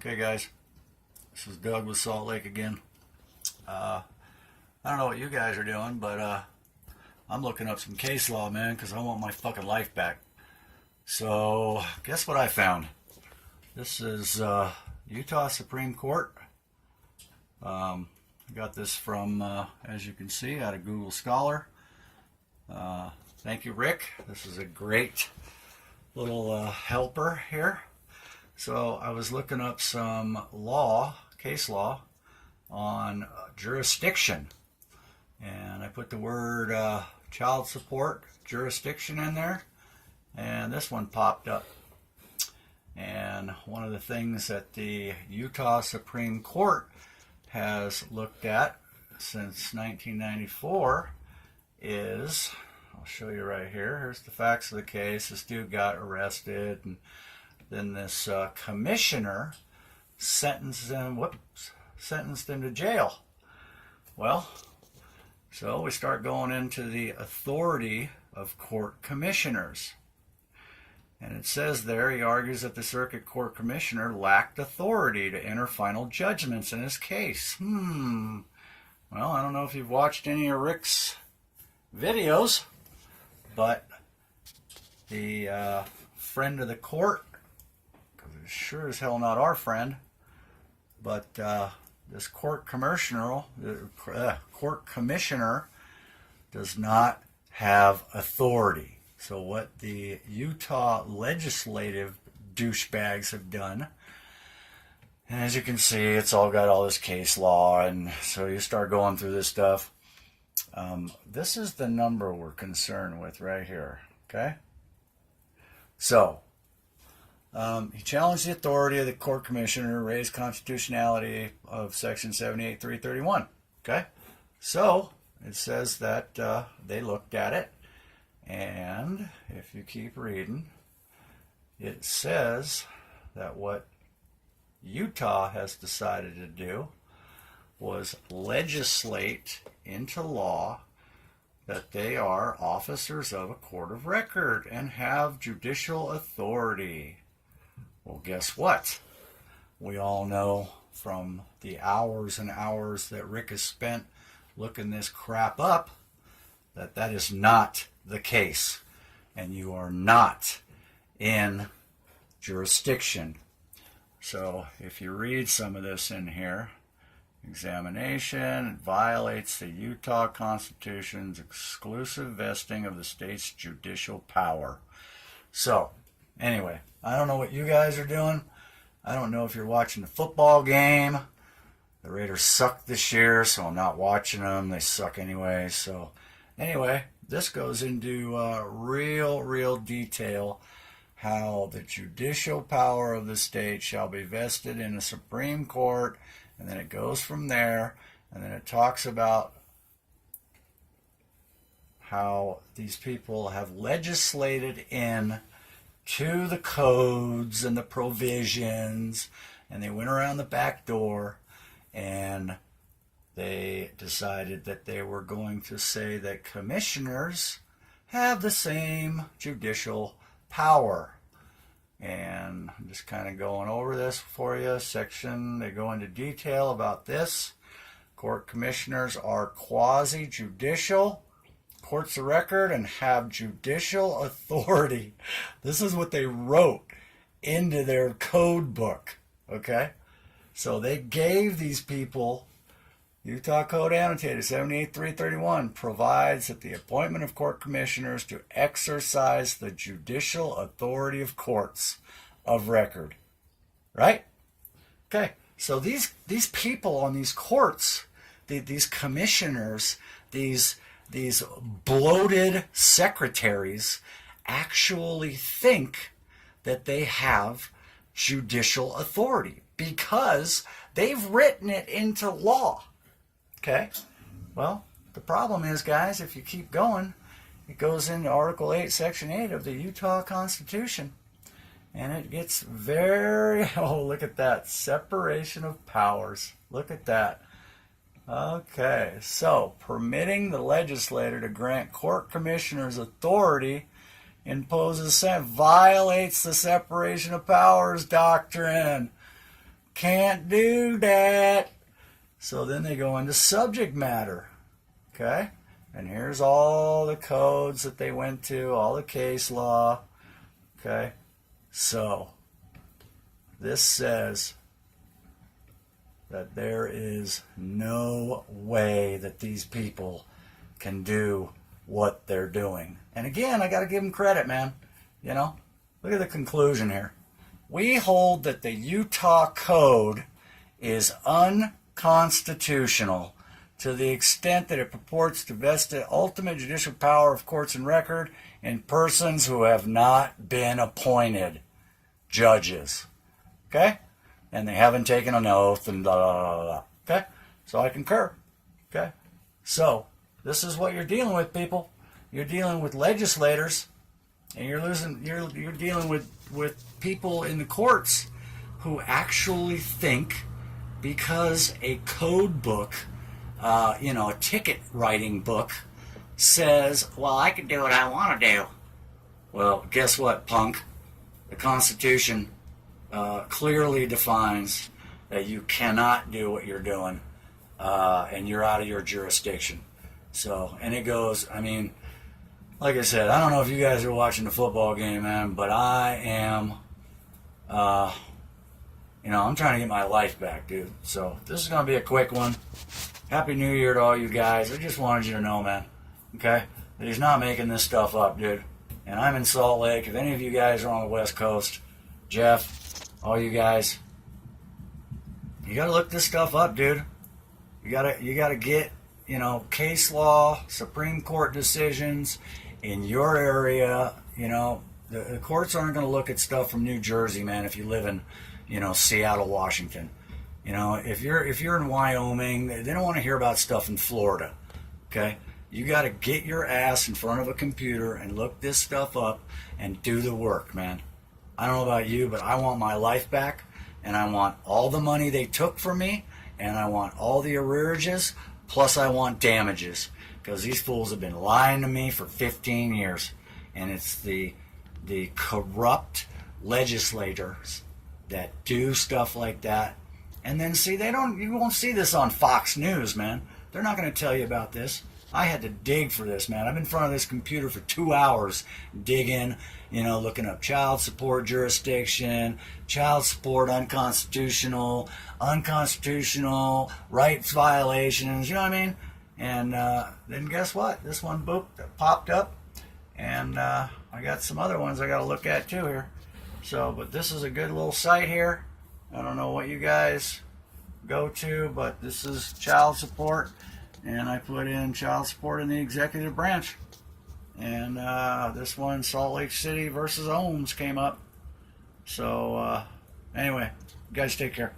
Okay, guys, this is Doug with Salt Lake again. I don't know what you guys are doing, but I'm looking up some case law, man, because I want my fucking life back. So, guess what I found? This is Utah Supreme Court. I got this from, as you can see, out of Google Scholar. Thank you, Rick. This is a great little helper here. So I was looking up some case law on jurisdiction. And I put the word child support jurisdiction in there. And this one popped up. And one of the things that the Utah Supreme Court has looked at since 1994 is, I'll show you right here. Here's the facts of the case. This dude got arrested, and then this commissioner sentenced him to jail. Well, so we start going into the authority of court commissioners. And it says there, he argues that the circuit court commissioner lacked authority to enter final judgments in his case. Well, I don't know if you've watched any of Rick's videos, but the friend of the court, because it's sure as hell not our friend, but this court commissioner does not have authority. So what the Utah legislative douchebags have done, and as you can see, it's all got all this case law, and so you start going through this stuff. This is the number we're concerned with right here, okay? So, he challenged the authority of the court commissioner, raised constitutionality of section 78.331, okay? So, it says that they looked at it, and if you keep reading, it says that what Utah has decided to do was legislate into law that they are officers of a court of record and have judicial authority. Well, guess what? We all know from the hours and hours that Rick has spent looking this crap up that that is not the case, and you are not in jurisdiction. So if you read some of this in here, examination, it violates the Utah Constitution's exclusive vesting of the state's judicial power. So anyway, I don't know what you guys are doing. I don't know if you're watching the football game. The Raiders suck this year, so I'm not watching them. They suck anyway. So anyway, this goes into real detail how the judicial power of the state shall be vested in the Supreme Court, and then it goes from there, and then it talks about how these people have legislated in to the codes and the provisions, and they went around the back door, and they decided that they were going to say that commissioners have the same judicial power. And I'm just kind of going over this for you. They go into detail about this. Court commissioners are quasi-judicial courts of record and have judicial authority. This is what they wrote into their code book. Okay? So they gave these people, Utah Code Annotated 78.331 provides that the appointment of court commissioners to exercise the judicial authority of courts of record. Right? Okay. So these people on these courts, these commissioners, these bloated secretaries actually think that they have judicial authority because they've written it into law. Okay? Well, the problem is, guys, if you keep going, it goes into Article 8, Section 8 of the Utah Constitution. And it gets very, look at that, separation of powers. Look at that. Okay, so permitting the legislator to grant court commissioners authority imposes violates the separation of powers doctrine. Can't do that. So then they go into subject matter. Okay? And here's all the codes that they went to, all the case law. Okay? So this says that there is no way that these people can do what they're doing. And again, I got to give them credit, man. You know, look at the conclusion here. We hold that the Utah Code is unconstitutional to the extent that it purports to vest the ultimate judicial power of courts and record in persons who have not been appointed judges. Okay? And they haven't taken an oath and blah, blah, blah, blah. Okay? So I concur. Okay? So, this is what you're dealing with, people. You're dealing with legislators, and you're dealing with people in the courts who actually think because a code book, a ticket writing book says, well, I can do what I want to do. Well, guess what, punk? The Constitution clearly defines that you cannot do what you're doing, and you're out of your jurisdiction. So, and it goes, I mean, like I said, I don't know if you guys are watching the football game, man, but I am, I'm trying to get my life back, dude. So, this is going to be a quick one. Happy New Year to all you guys. I just wanted you to know, man, okay, that he's not making this stuff up, dude. And I'm in Salt Lake. If any of you guys are on the West Coast, Jeff, all you guys, you got to look this stuff up, dude. You got to get, case law, Supreme Court decisions in your area. The courts aren't going to look at stuff from New Jersey, man, if you live in, Seattle, Washington. If you're in Wyoming, they don't want to hear about stuff in Florida. Okay? You got to get your ass in front of a computer and look this stuff up and do the work, man. I don't know about you, but I want my life back, and I want all the money they took from me, and I want all the arrearages, plus I want damages, because these fools have been lying to me for 15 years, and it's the corrupt legislators that do stuff like that. And then you won't see this on Fox News, man. They're not going to tell you about this. I had to dig for this, man. I've been in front of this computer for 2 hours digging, looking up child support jurisdiction, child support unconstitutional rights violations, you know what I mean? And then guess what? This one popped up, and I got some other ones I got to look at too here. So, but this is a good little site here. I don't know what you guys go to, but this is child support. And I put in child support in the executive branch. And this one, Salt Lake City versus Ohms, came up. So, anyway, you guys take care.